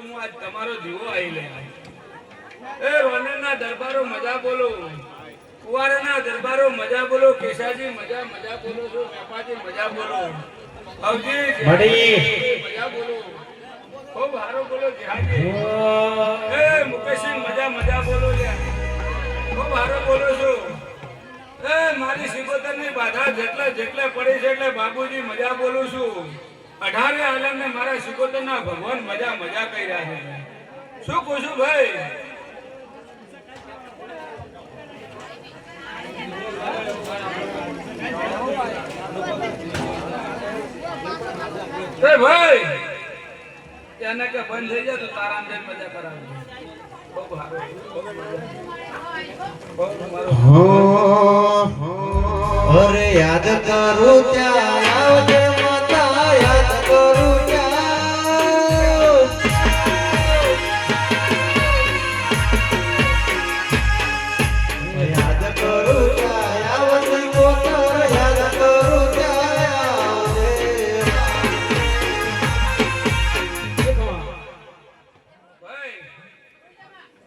હું આજ તમારો દીવો આવી લે એ રોનેના દરબારો મજા બોલો કુવારના દરબારો મજા બોલો કેશાજી મજા મજા બોલો છો મેપાજી મજા બોલો આવજી મજા બોલો ખૂબ હારો બોલો જહાજી એ મુકેશસિંહ મજા મજા બોલો લે ખૂબ હારો બોલો છો એ મારી સિકોતરની બાધા જેટલે પડી છે એટલે બાબુજી મજા બોલું છું 18 આલમને મારા સિકોતરના ભગવાન મજા મજા કરી રહ્યા છે શું કહું છું ભાઈ એ ભાઈ એને કે બંધ થઈ જાય તો તારા અંદર મજા કરાવે ખૂબ સારો અરે યાદ કરું ત્યાં આવજે માતા યાદ કરું ત્યાં યાદ કરું ત્યાં આવજે કોતર યાદ કરું ત્યાં ભાઈ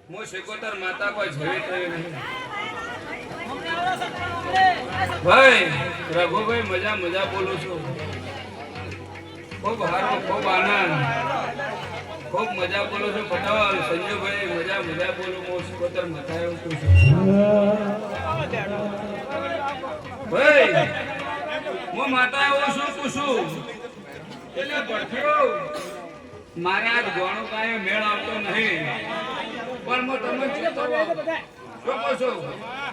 મો સિકોતર માતા કોઈ જેવી થઈ નહીં ભાઈ રઘુભાઈ મજા મજા બોલું છું ખૂબ સારો ખૂબ આનંદ ખૂબ મજા બોલું છું પટાવાલ સંજયભાઈ મજા મજા બોલું હું સિકોતર માતા એવું છું ભાઈ હું માતા એવું શું પૂછું એટલે ભરખ્યો મારે આજ ગોણો કાંઈ મેળ આવતો નહીં પણ હું તમને ચેતવો શું કહો છો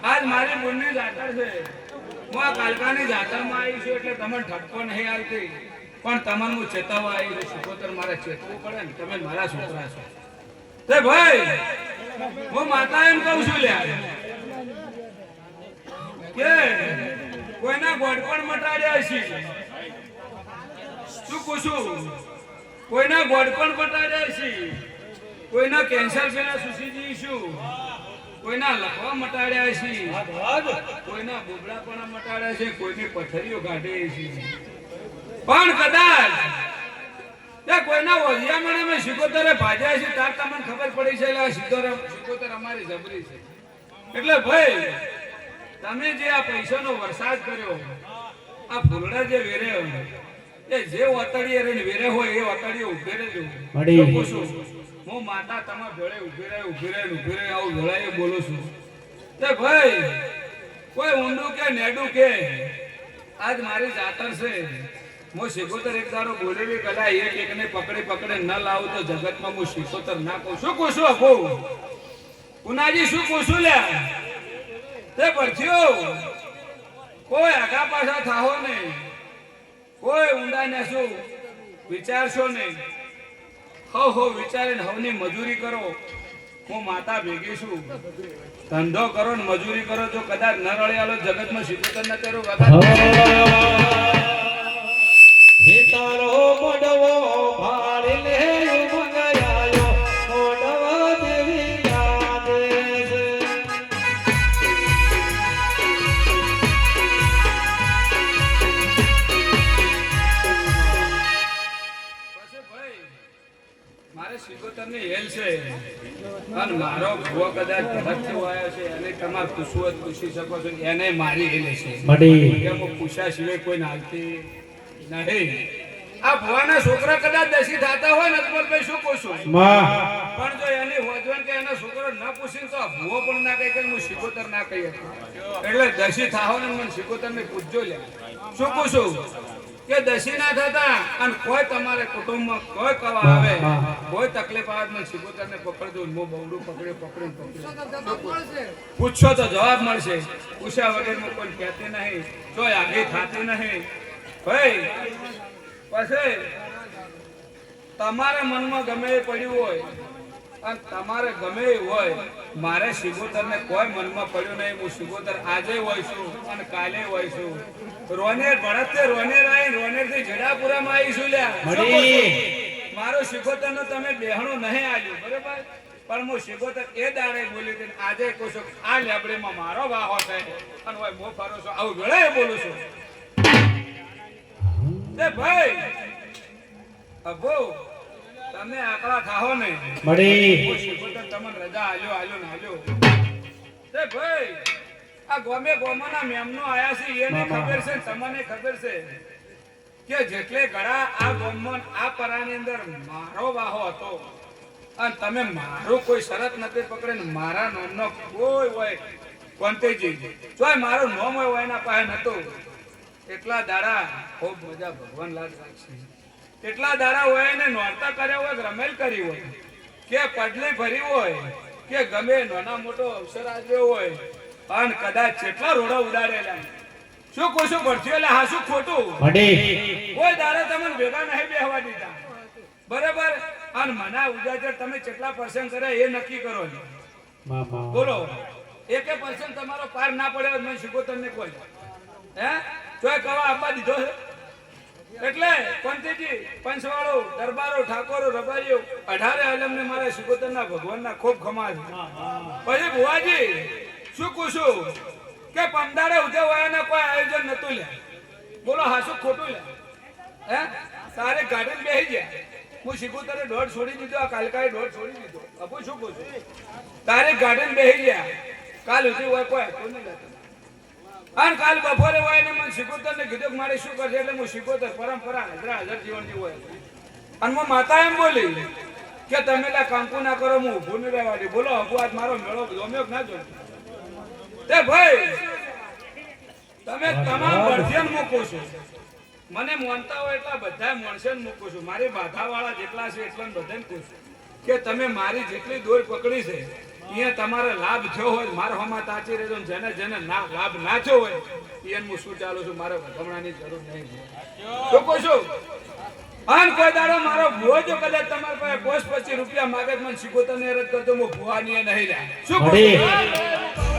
આજ મારી બુનની જાતર છે હું આ કાલકાની જાતરમાં આવી છું એટલે તમને ઠપકો નહીં આવતી પણ તમને હું ચેતવવા આવી છું સિકોતર મારે ચેતવું પડે ને તમે મારા છોકરા છો તે ભાઈ હું માતા એમ કહું છું લ્યા કે કોઈના ગોડપણ મટાડ્યા છે શું પૂછું કોઈના ગોડપણ મટાડ્યા છે કોઈના કેન્સર પેલા સુસીજી શું કોઈના લખવા મટાડ્યા છે કોઈના બોબડાપણા મટાડ્યા છે કોઈની પથરીઓ કાઢે છે પણ કદાચ એ કોઈના ઓઝિયામણે મેં સિકોતરે ભાજ્યા છે તાર તમને ખબર પડી છે એટલે સિકોતર અમારી જબરી છે એટલે ભાઈ તમે જે આ પૈસાનો વરસાદ કર્યો આ ફૂલડા જે વેરે એ જે ઓતડીએ રહીને વેરે હોય એ ઓતડીએ ઉભે રહેજો હું માતા તમારા ભેળે ઉભી રહે આવું ભેળાએ બોલું છું તે ભાઈ કોઈ ઊંડું કે નેડું કે આજ મારી જાતર છે હું સિકોતર એક દાડો બોલેલી કલા એકને પકડે ન લાવું તો જગતમાં હું સિકોતર ના કહું શું કહું છું અભુ પુનાજી શું કહું છું લ્યા તે પરથ્યો કોઈ આગા પાછા થાહો નહીં કોઈ ઊંડા ને શું વિચારશો નહીં હો વિચારીને હવની મજૂરી કરો હું માતા ભેગી છું ધંધો કરો ને મજૂરી કરો જો કદાચ ન રળિયાલો જગતમાં સિકોતર ન કરો હે તારો મોડવો ભાળી લે મંગયાયો મોડવો દેવી યાદ છે મારે સિકોતરની હેલ છે અને મારો ભૂવો કદાચ ધરકથી આવ્યો છે અને તમારે પૂછવું પૂછી શકો છો એને મારી હેલે છે હું પૂછ્યા સિવાય કોઈ નાલતી નહીં આ ભુવાના છોકરા કદાચ દસી થતા હોય ને અકબરભાઈ શું પૂછું પણ જો એની હોજવન કે એનો છોકરો ન પૂછીને તો ભૂવો પણ ના કહી કે હું સિકોતર ના કહી એટલે દસી થાહો ને મને સિકોતર ને પૂછજો લે શું પૂછું કે દસી ના થતા અને કોઈ તમારે કુટુંબમાં કોઈ કવા આવે કોઈ તકલીફ આવે મને સિકોતર ને પકડી દઉં હું બહુડું પકડી પૂછશો તો જવાબ મળશે પૂછ્યા વગર હું કોઈ કહેતી નહીં જો આગે થાતી નહીં ભાઈ પછી તમારા મનમાં ગમે એ પડ્યું હોય અને તમારે ગમે એ હોય મારે સિકોતરને કોઈ મનમાં પડ્યું નહીં હું સિકોતર આજે હોય છું અને કાલે હોય છું રોનેર ભરતે રોનેર આવી રોનેર થી જડાપુરામાં આવીશું લ્યા મારો સિકોતરનો તમે બેહણું નહીં આવ્યું બરાબર પણ હું સિકોતર એ દાડે બોલી હતી આજે કહું છું આ લેબડીમાં મારો વાહો છે અને હોય મો ફારો છો આવું વેળાએ બોલું છું એ ભાઈ અબો તમે આકડા થાહો ને મળી હું શીખોતર તમને રજા આલ્યો ને આલ્યો તે ભાઈ આ ગોમાના મેમનો આયા છે એને ખબર છે તમને ખબર છે કે જેટલે ઘડા આ ગોમન આ પરાની અંદર મારો વાહો હતો અને તમે મારો કોઈ શરત નથી પકડે ને મારા નામનો કોઈ હોય કોંતેજી જોય મારું નામ હોય એના પાસે નતો એટલા દાડા ખૂબ મજા ભગવાન લાગ રાખશે એટલા દાડા હોય ને નોરતા કર્યા હોય રમેલ કરી હોય કે પડલી ભરી હોય કે ગમે નાના મોટો અવસર આવ્યો હોય અને કદાચ કેટલા રોડા ઉડાડેલા શું કોશું ભરતી એટલે હા શું ખોટું કોઈ દાડે તમને ભેગા નહીં બેહવા દીધા બરાબર અને મના ઉજાગર તમે કેટલા પર્સન્ટ કરે એ નક્કી કરો બોલો એકે પર્સન્ટ તમારો પાર ના પડે મને શીખો તમને કોઈ હે તોય કવા આપવા દીધો છે એટલે પંતજી પંચવાળો દરબારો ઠાકોરો રબારીઓ 18 આલમને મારા શીખોતરના ભગવાનના ખૂબ ખમા છે પછી ભુવાજી શું કુશું કે પંદાડે ઉજવવાના કોઈ આયોજન નતું લે બોલો હાસુ ખોટું લે હે તારે ગાર્ડન બેહી ગયા હું શીખોતરે દોડ છોડી દીધો આ કાલકાએ દોડ છોડી દીધો અપો શું કહું તારે ગાર્ડન બેહી ગયા કાલ ઉઠી હોય કોઈ હતું નહીં લેતું અને કાલ બપોરે હોય ને મને શીખોતરને કીધું કે મારે શું કરશે એટલે હું શીખોતર પરંપરા હાજર જીવન જીવ હોય અને હું માતા એમ બોલી કે તમે લા કાંકુ ના કરો હું ઊભું નહીં રહેવા દે બોલો અબુ આજ મારો મેળો ગમ્યો ના જો તે ભાઈ તમે તમામ વર્જન મૂકો છો મને માનતા હોય એટલા બધા માણસો મૂકું છું મારી બાધાવાળા જેટલા છે એટલા બધાને કહું છું કે તમે મારી જેટલી દોર પકડી છે એ તમારે લાભ થયો હોય મારા હોમાં તાચી રહેજો જેને જેને ના લાભ ના થયો હોય એને હું શું ચાલું છું મારે ભગમણાની જરૂર નહીં શું કહું છું અને કોઈ દાડો મારો ભુવો જો કદાચ તમારા પાસે પોસ્ટ 25 રૂપિયા માગે મને શીખોતર ને રદ કરતો હું ભુવાની નહીં લે શું કહું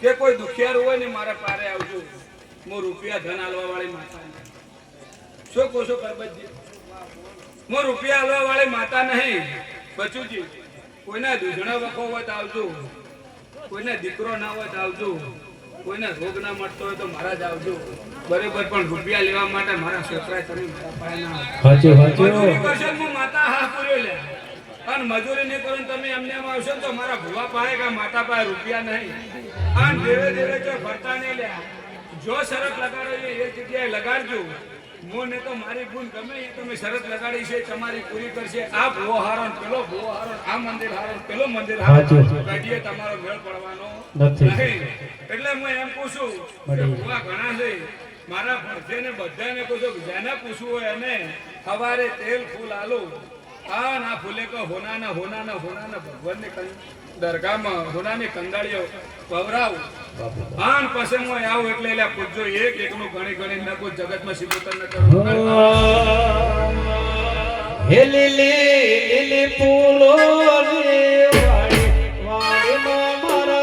કે કોઈ દુખિયાર હોય ને મારા પારે આવજો હું રૂપિયા ધન આલવા વાળી માતા શું કહો છો કરબતજી હું રૂપિયા આલવા વાળી માતા નહીં બચુજી કોઈને દૂધણા વખો હોય તો આવજો કોઈને દીકરો ના હોય તો આવજો કોઈને રોગ ના મળતો હોય તો મારા જ આવજો બરાબર પણ રૂપિયા લેવા માટે મારા છોકરા તમે મારા પાસે ના આવજો હું માતા હા પૂર્યો લે અને મજૂરી નહીં કરો તમે એમને એમ આવશો તો મારા ભુવા પાસે કે માતા પાસે રૂપિયા નહીં અને ધીરે ધીરે જો ભરતા નહીં લે જો શરત લગાડો એ જગ્યાએ લગાડજો મોને તો મારી ગુણ ગમે એ તમે શરત લગાડી છે તમારી પૂરી કરશે આ ભુવો હારો પેલો ભુવો હારો આ મંદિર હારો પેલો મંદિર હારો કડીએ તમારો મેળ પડવાનો નથી એટલે હું એમ પૂછું કે ભુવા ઘણા છે મારા ભરતેને બધાને કહું છું જેને પૂછવું હોય એને સવારે તેલ ફૂલ આલો આ ના ફૂલે કો હોનાના ભગવાનની દરગાહમાં હોનાની કંદાળીઓ પવરાવ આન પાસે હું આવું એટલે એટલે પૂછજો એક એકનું ગણી ગણી ન કોઈ જગતમાં શીખોતર ન કરો હે લીલી લીલી ફૂલો રે